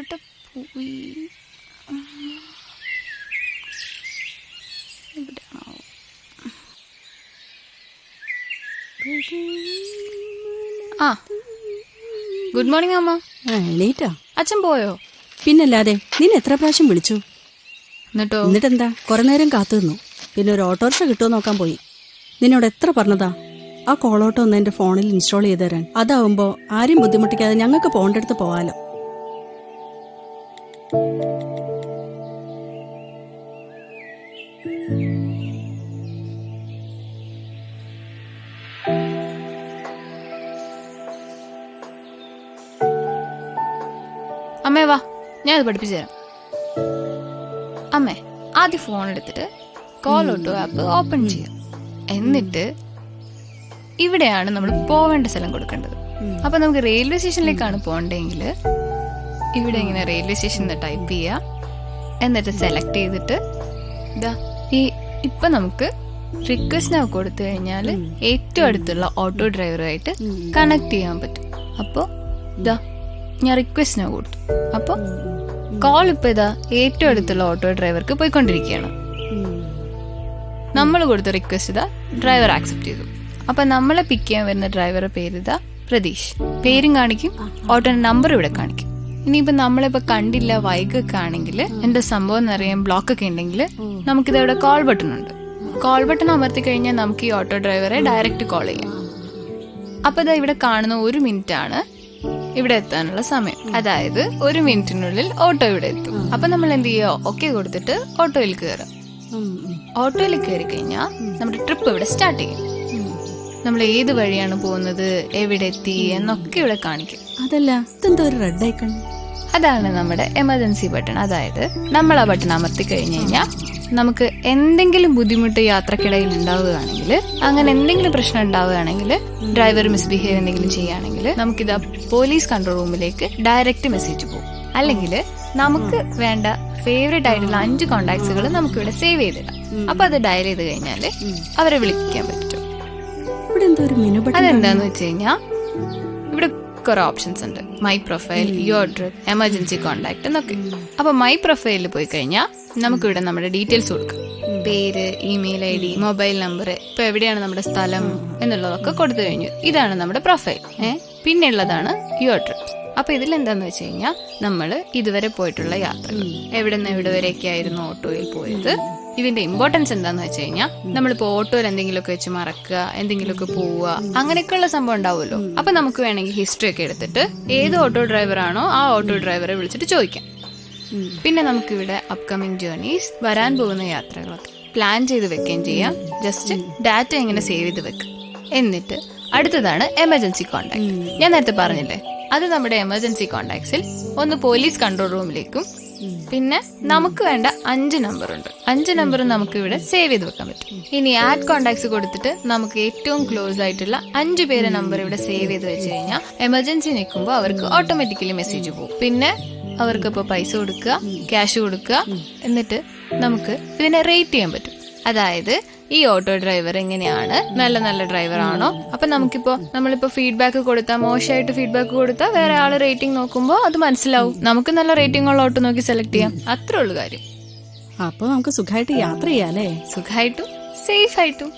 അവിടെ പോയി എവിടെയാണോ? ആ ഗുഡ് മോർണിംഗ് അമ്മ. എണീറ്റാ? അച്ഛൻ പോയോ? പിന്നല്ലാതെ, നിന്നെ എത്ര പ്രാവശ്യം വിളിച്ചു. എന്നിട്ടെന്താ കുറെ നേരം കാത്തു നിന്നു. പിന്നെ ഒരു ഓട്ടോറിക്ഷ കിട്ടുമോ നോക്കാൻ പോയി. നിന്നോട് എത്ര പറഞ്ഞതാ ആ കോളോട്ടോ ഒന്ന് എന്റെ ഫോണിൽ ഇൻസ്റ്റാൾ ചെയ്ത് തരാൻ. അതാവുമ്പോ ആരെയും ബുദ്ധിമുട്ടിക്കാതെ ഞങ്ങൾക്ക് പോകേണ്ടടുത്ത് പോവാലോ. അമ്മേ വാ, ഞാൻ ഇത് പഠിപ്പിച്ചു തരാം. അമ്മേ ആദ്യം ഫോൺ എടുത്തിട്ട് CallAuto ആപ്പ് ഓപ്പൺ ചെയ്യാം. എന്നിട്ട് ഇവിടെയാണ് നമ്മൾ പോവേണ്ട സ്ഥലം കൊടുക്കേണ്ടത്. അപ്പൊ നമുക്ക് റെയിൽവേ സ്റ്റേഷനിലേക്കാണ് പോകണ്ടെങ്കിൽ ഇവിടെ ഇങ്ങനെ റെയിൽവേ സ്റ്റേഷൻ ടൈപ്പ് ചെയ്യുക. എന്നിട്ട് സെലക്ട് ചെയ്തിട്ട് ഇപ്പൊ നമുക്ക് റിക്വസ്റ്റ് നൗ കൊടുത്തു കഴിഞ്ഞാൽ ഏറ്റവും അടുത്തുള്ള ഓട്ടോ ഡ്രൈവറുമായിട്ട് കണക്ട് ചെയ്യാൻ പറ്റും. അപ്പോൾ ഞാൻ റിക്വസ്റ്റ് നൗ കൊടുത്തു. അപ്പോൾ കോൾ ഇപ്പൊ ഏറ്റവും അടുത്തുള്ള ഓട്ടോ ഡ്രൈവർക്ക് പോയിക്കൊണ്ടിരിക്കുകയാണ്. നമ്മൾ കൊടുത്ത റിക്വസ്റ്റ് ഡ്രൈവർ ആക്സെപ്റ്റ് ചെയ്തു. അപ്പൊ നമ്മളെ പിക്ക് ചെയ്യാൻ വരുന്ന ഡ്രൈവറുടെ പേര് പ്രതീഷ്. പേരും കാണിക്കും, ഓട്ടോ നമ്പർ ഇവിടെ കാണിക്കും. ഇനിയിപ്പോ നമ്മളിപ്പോ കണ്ടില്ല വൈകൊക്കെ ആണെങ്കിൽ എന്താ സംഭവം എന്നറിയാൻ ബ്ലോക്ക് ഒക്കെ ഉണ്ടെങ്കിൽ നമുക്കിതവിടെ കോൾ ബട്ടൺ ഉണ്ട്. കോൾ ബട്ടൺ അമർത്തി കഴിഞ്ഞാൽ നമുക്ക് ഈ ഓട്ടോ ഡ്രൈവറെ ഡയറക്റ്റ് കോൾ ചെയ്യാം. അപ്പൊ ഇവിടെ കാണുന്ന 1 മിനിറ്റ് ആണ് ഇവിടെ എത്താനുള്ള സമയം. അതായത് 1 മിനിറ്റിനുള്ളിൽ ഓട്ടോ ഇവിടെ എത്തും. അപ്പൊ നമ്മൾ എന്ത് ചെയ്യുക, ഓക്കെ കൊടുത്തിട്ട് ഓട്ടോയിൽ കയറാം. ഓട്ടോയിൽ കയറി കഴിഞ്ഞാൽ നമ്മുടെ ട്രിപ്പ് ഇവിടെ സ്റ്റാർട്ട് ചെയ്യും. നമ്മൾ ഏത് വഴിയാണ് പോകുന്നത്, എവിടെ എത്തി എന്നൊക്കെ ഇവിടെ കാണിക്കും. അതല്ല, ഇതെന്താ ഒരു റെഡ് ഐക്കൺ? അതാണ് നമ്മുടെ എമർജൻസി ബട്ടൺ. അതായത് നമ്മൾ ആ ബട്ടൺ അമർത്തി കഴിഞ്ഞു കഴിഞ്ഞാൽ നമുക്ക് എന്തെങ്കിലും ബുദ്ധിമുട്ട് യാത്രക്കിടയിൽ ഉണ്ടാവുകയാണെങ്കിൽ, അങ്ങനെ എന്തെങ്കിലും പ്രശ്നം ഉണ്ടാവുകയാണെങ്കിൽ, ഡ്രൈവർ മിസ്ബിഹേവ് എന്തെങ്കിലും ചെയ്യുകയാണെങ്കിൽ നമുക്കിത് പോലീസ് കൺട്രോൾ റൂമിലേക്ക് ഡയറക്റ്റ് മെസ്സേജ് പോകും. അല്ലെങ്കിൽ നമുക്ക് വേണ്ട ഫേവറേറ്റ് ആയിട്ടുള്ള 5 കോണ്ടാക്ട്സുകൾ നമുക്കിവിടെ സേവ് ചെയ്തിടാം. അപ്പൊ അത് ഡയൽ ചെയ്ത് കഴിഞ്ഞാൽ അവരെ വിളിക്കാൻ പറ്റും. അതെന്താന്ന് വെച്ച് കഴിഞ്ഞാൽ ഇവിടെ കുറെ ഓപ്ഷൻസ് ഉണ്ട്. My profile, your trip, emergency contact എന്നൊക്കെ. അപ്പൊ മൈ പ്രൊഫൈലിൽ പോയി കഴിഞ്ഞാൽ നമുക്കിവിടെ നമ്മുടെ ഡീറ്റെയിൽസ് കൊടുക്കാം. പേര്, ഇമെയിൽ ID, മൊബൈൽ നമ്പർ, ഇപ്പൊ എവിടെയാണ് നമ്മുടെ സ്ഥലം എന്നുള്ളതൊക്കെ കൊടുത്തു കഴിഞ്ഞു. ഇതാണ് നമ്മുടെ പ്രൊഫൈൽ. പിന്നെ ഉള്ളതാണ് യുവർ ട്രിപ്പ്. അപ്പൊ ഇതിലെന്താന്ന് വെച്ച് കഴിഞ്ഞാൽ നമ്മൾ ഇതുവരെ പോയിട്ടുള്ള യാത്രകൾ, എവിടെ നിന്ന് എവിടെ വരെയൊക്കെ ആയിരുന്നു ഓട്ടോയിൽ പോയത്. ഇതിന്റെ ഇമ്പോർട്ടൻസ് എന്താന്ന് വെച്ച് കഴിഞ്ഞാൽ നമ്മളിപ്പോ ഓട്ടോയിൽ എന്തെങ്കിലുമൊക്കെ വെച്ച് മറക്കുക, എന്തെങ്കിലുമൊക്കെ പോവുക, അങ്ങനെയൊക്കെയുള്ള സംഭവം ഉണ്ടാവുമല്ലോ. അപ്പൊ നമുക്ക് വേണമെങ്കിൽ ഹിസ്റ്ററി ഒക്കെ എടുത്തിട്ട് ഏത് ഓട്ടോ ഡ്രൈവർ ആണോ ആ ഓട്ടോ ഡ്രൈവറെ വിളിച്ചിട്ട് ചോദിക്കാം. പിന്നെ നമുക്കിവിടെ അപ്കമിങ് ജേർണീസ്, വരാൻ പോകുന്ന യാത്രകളൊക്കെ പ്ലാൻ ചെയ്ത് വെക്കുകയും ചെയ്യാം. ജസ്റ്റ് ഡാറ്റ ഇങ്ങനെ സേവ് ചെയ്ത് വെക്കുക. എന്നിട്ട് അടുത്തതാണ് എമർജൻസി കോണ്ടാക്ട്. ഞാൻ നേരത്തെ പറഞ്ഞില്ലേ, അത് നമ്മുടെ എമർജൻസി കോണ്ടാക്ട്സിൽ ഒന്ന് പോലീസ് കൺട്രോൾ റൂമിലേക്കും പിന്നെ നമുക്ക് വേണ്ട 5 നമ്പർ ഉണ്ട്. 5 നമ്പർ നമുക്ക് ഇവിടെ സേവ് ചെയ്ത് വെക്കാൻ പറ്റും. ഇനി ആഡ് കോണ്ടാക്ട്സ് കൊടുത്തിട്ട് നമുക്ക് ഏറ്റവും ക്ലോസ് ആയിട്ടുള്ള 5 പേരെ നമ്പർ ഇവിടെ സേവ് ചെയ്ത് വെച്ച് കഴിഞ്ഞാൽ എമർജൻസി നിൽക്കുമ്പോൾ അവർക്ക് ഓട്ടോമാറ്റിക്കലി മെസ്സേജ് പോകും. പിന്നെ അവർക്ക് ഇപ്പോൾ പൈസ കൊടുക്കുക, ക്യാഷ് കൊടുക്കുക, എന്നിട്ട് നമുക്ക് ഇതിനെ റേറ്റ് ചെയ്യാൻ പറ്റും. അതായത് ഈ ഓട്ടോ ഡ്രൈവർ എങ്ങനെയാണ്, നല്ല ഡ്രൈവർ ആണോ. അപ്പൊ നമ്മളിപ്പോ ഫീഡ്ബാക്ക് കൊടുത്താൽ, മോശമായിട്ട് ഫീഡ്ബാക്ക് കൊടുത്താൽ വേറെ ആള് റേറ്റിംഗ് നോക്കുമ്പോൾ അത് മനസ്സിലാവും. നമുക്ക് നല്ല റേറ്റിംഗ് ഉള്ള ഓട്ടോ നോക്കി സെലക്ട് ചെയ്യാം. അത്രേ ഉള്ളു കാര്യം. അപ്പൊ നമുക്ക് സുഖമായിട്ട് യാത്ര ചെയ്യാല്ലേ? സുഖമായിട്ടും സേഫ് ആയിട്ടും.